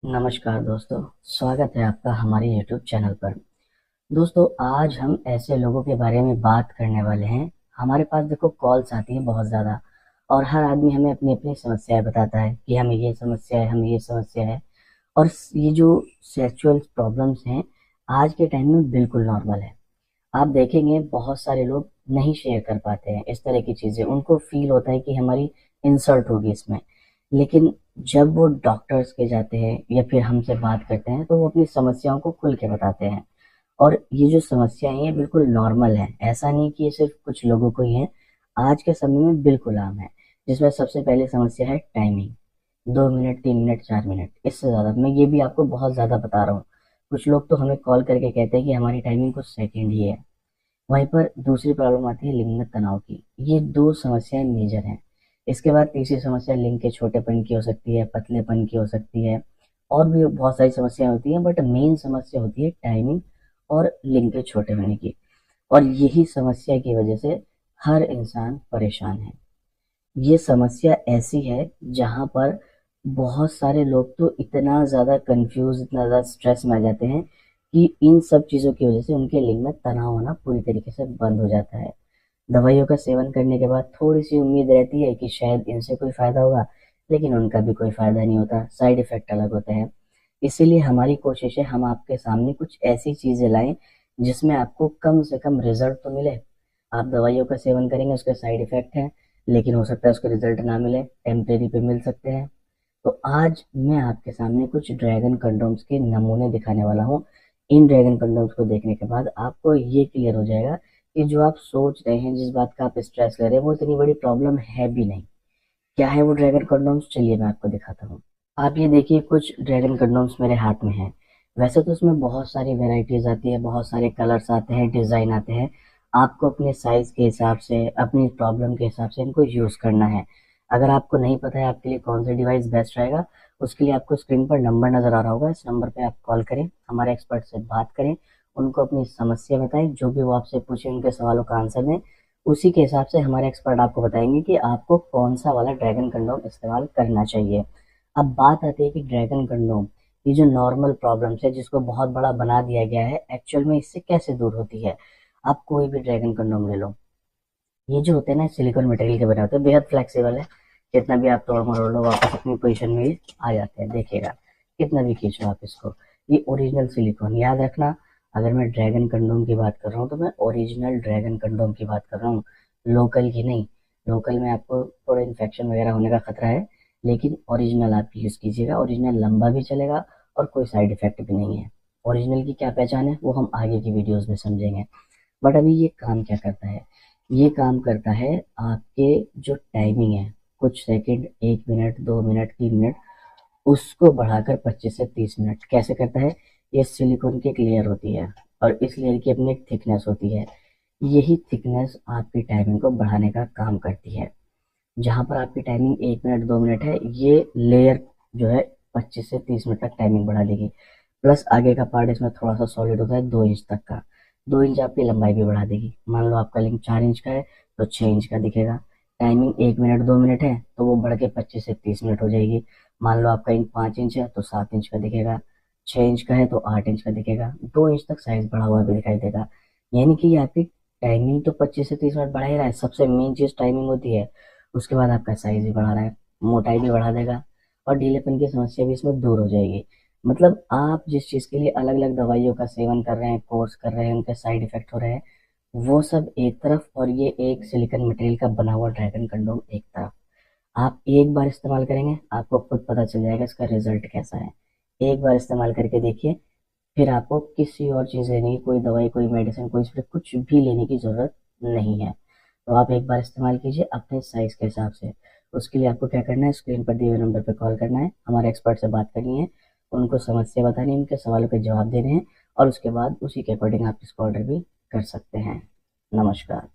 नमस्कार दोस्तों, स्वागत है आपका हमारे YouTube चैनल पर। दोस्तों, आज हम ऐसे लोगों के बारे में बात करने वाले हैं। हमारे पास देखो कॉल्स आती हैं बहुत ज़्यादा, और हर आदमी हमें अपनी अपनी समस्याएं बताता है कि हमें ये समस्या है, हमें ये समस्या है। और ये जो सेक्सुअल प्रॉब्लम्स हैं आज के टाइम में बिल्कुल नॉर्मल है। आप देखेंगे बहुत सारे लोग नहीं शेयर कर पाते हैं इस तरह की चीज़ें, उनको फील होता है कि हमारी इंसल्ट होगी इसमें। लेकिन जब वो डॉक्टर्स के जाते हैं या फिर हमसे बात करते हैं तो वो अपनी समस्याओं को खुल के बताते हैं। और ये जो समस्याएं हैं बिल्कुल नॉर्मल है, ऐसा नहीं कि ये सिर्फ कुछ लोगों को ही है, आज के समय में बिल्कुल आम है। जिसमें सबसे पहले समस्या है टाइमिंग। 2 मिनट, 3 मिनट, 4 मिनट, इससे ज़्यादा मैं ये भी आपको बहुत ज़्यादा बता रहा हूँ। कुछ लोग तो हमें कॉल करके कहते हैं कि हमारी टाइमिंग कुछ सेकेंड ही है। वहीं पर दूसरी प्रॉब्लम आती है लिंग में तनाव की। ये दो समस्याएं मेजर हैं। इसके बाद तीसरी समस्या लिंग के छोटेपन की हो सकती है, पतलेपन की हो सकती है, और भी बहुत सारी समस्याएं होती हैं, बट मेन समस्या होती है टाइमिंग और लिंग के छोटे होने की। और यही समस्या की वजह से हर इंसान परेशान है। ये समस्या ऐसी है जहाँ पर बहुत सारे लोग तो इतना ज़्यादा कंफ्यूज, इतना ज़्यादा स्ट्रेस में आ जाते हैं कि इन सब चीज़ों की वजह से उनके लिंग में तनाव होना पूरी तरीके से बंद हो जाता है। दवाइयों का सेवन करने के बाद थोड़ी सी उम्मीद रहती है कि शायद इनसे कोई फायदा होगा, लेकिन उनका भी कोई फायदा नहीं होता, साइड इफेक्ट अलग होते हैं। इसीलिए हमारी कोशिश है हम आपके सामने कुछ ऐसी चीजें लाएं जिसमें आपको कम से कम रिजल्ट तो मिले। आप दवाइयों का सेवन करेंगे, उसके साइड इफेक्ट हैं, लेकिन हो सकता है उसके रिजल्ट ना मिले, टेम्परेरी पे मिल सकते हैं। तो आज मैं आपके सामने कुछ ड्रैगन कंडोम्स के नमूने दिखाने वाला हूँ। इन ड्रैगन कंडोम्स को देखने के बाद आपको ये क्लियर हो जाएगा कि जो आप सोच रहे हैं, जिस बात का आप स्ट्रेस ले रहे हैं, वो इतनी बड़ी प्रॉब्लम है भी नहीं। क्या है वो ड्रैगन कंडोम्स, चलिए मैं आपको दिखाता हूँ। आप ये देखिए, कुछ ड्रैगन कंडोम्स मेरे हाथ में हैं। वैसे तो उसमें बहुत सारी वेराइटीज आती है, बहुत सारे कलर्स आते हैं, डिजाइन आते हैं। आपको अपने साइज के हिसाब से, अपनी प्रॉब्लम के हिसाब से इनको यूज करना है। अगर आपको नहीं पता है आपके लिए कौन सा डिवाइस बेस्ट रहेगा, उसके लिए आपको स्क्रीन पर नंबर नजर आ रहा होगा, इस नंबर पे आप कॉल करें, हमारे एक्सपर्ट से बात करें, उनको अपनी समस्या बताएं, जो भी वो आपसे पूछे उनके सवालों का आंसर दें। उसी के हिसाब से हमारे एक्सपर्ट आपको बताएंगे कि आपको कौन सा वाला ड्रैगन कंडोम इस्तेमाल करना चाहिए। अब बात आती है कि ड्रैगन कंडोम, ये जो नॉर्मल प्रॉब्लम्स है जिसको बहुत बड़ा बना दिया गया है, एक्चुअल में इससे कैसे दूर होती है। आप कोई भी ड्रैगन कंडोम ले लो, ये जो होते हैं ना सिलिकॉन मटेरियल के बने होते हैं, बेहद फ्लेक्सिबल है। जितना भी आप तोड़ मरोड़ लो वापस अपनी पोजीशन में ये आ जाते हैं, देखिएगा कितना भी खींचो आप इसको। ये ओरिजिनल सिलिकॉन, याद रखना। अगर मैं ड्रैगन कंडोम की बात कर रहा हूँ तो मैं ओरिजिनल ड्रैगन कंडोम की बात कर रहा हूँ, लोकल की नहीं। लोकल में आपको थोड़ा इन्फेक्शन वगैरह होने का खतरा है, लेकिन ओरिजिनल आप यूज़ कीजिएगा। ओरिजिनल लंबा भी चलेगा और कोई साइड इफेक्ट भी नहीं है। ओरिजिनल की क्या पहचान है वो हम आगे की वीडियोस में समझेंगे। बट अभी ये काम क्या करता है, ये काम करता है आपके जो टाइमिंग है, कुछ सेकंड, 1 मिनट, 2 मिनट, 3 मिनट, उसको बढ़ाकर 25 से 30 मिनट। कैसे करता है, ये सिलिकॉन की एक लेयर होती है और इस लेयर की अपनी एक थिकनेस होती है। यही थिकनेस आपकी टाइमिंग को बढ़ाने का काम करती है। जहां पर आपकी टाइमिंग 1 मिनट, 2 मिनट है, ये लेयर जो है 25 से 30 मिनट तक टाइमिंग बढ़ा देगी। प्लस आगे का पार्ट इसमें थोड़ा सा सॉलिड होता है, 2 इंच तक का। 2 इंच आपकी लंबाई भी बढ़ा देगी। मान लो आपका लिंक 4 इंच का है तो 6 इंच का दिखेगा। टाइमिंग 1 मिनट, 2 मिनट है तो वो बढ़ के 25 से 30 मिनट हो जाएगी। मान लो आपका इंक 5 इंच है तो 7 इंच का दिखेगा। 6 इंच का है तो 8 इंच का दिखेगा। 2 इंच तक साइज बढ़ा हुआ भी दिखाई देगा। यानी कि ये आपकी टाइमिंग तो 25 से 30 मिनट बढ़ा ही रहा है, सबसे मेन चीज टाइमिंग होती है। उसके बाद आपका साइज भी बढ़ा रहा है, मोटाई भी बढ़ा देगा, और ढीलेपन की समस्या भी इसमें दूर हो जाएगी। मतलब आप जिस चीज के लिए अलग अलग दवाइयों का सेवन कर रहे हैं, कोर्स कर रहे हैं, उनके साइड इफेक्ट हो रहे हैं, वो सब एक तरफ, और ये एक सिलिकॉन मटेरियल का बना हुआ ड्रैगन कंडोम एक तरफ। आप एक बार इस्तेमाल करेंगे, आपको खुद पता चल जाएगा इसका रिजल्ट कैसा है। एक बार इस्तेमाल करके देखिए, फिर आपको किसी और चीज़ लेने की, कोई दवाई, कोई मेडिसिन, कोई स्प्रे, कुछ भी लेने की जरूरत नहीं है। तो आप एक बार इस्तेमाल कीजिए अपने साइज के हिसाब से। उसके लिए आपको क्या करना है, स्क्रीन पर दिए हुए नंबर पर कॉल करना है, हमारे एक्सपर्ट से बात करनी है, उनको समस्या बतानी है, उनके सवालों के जवाब देने हैं, और उसके बाद उसी के अकॉर्डिंग आप इसको ऑर्डर भी कर सकते हैं। नमस्कार।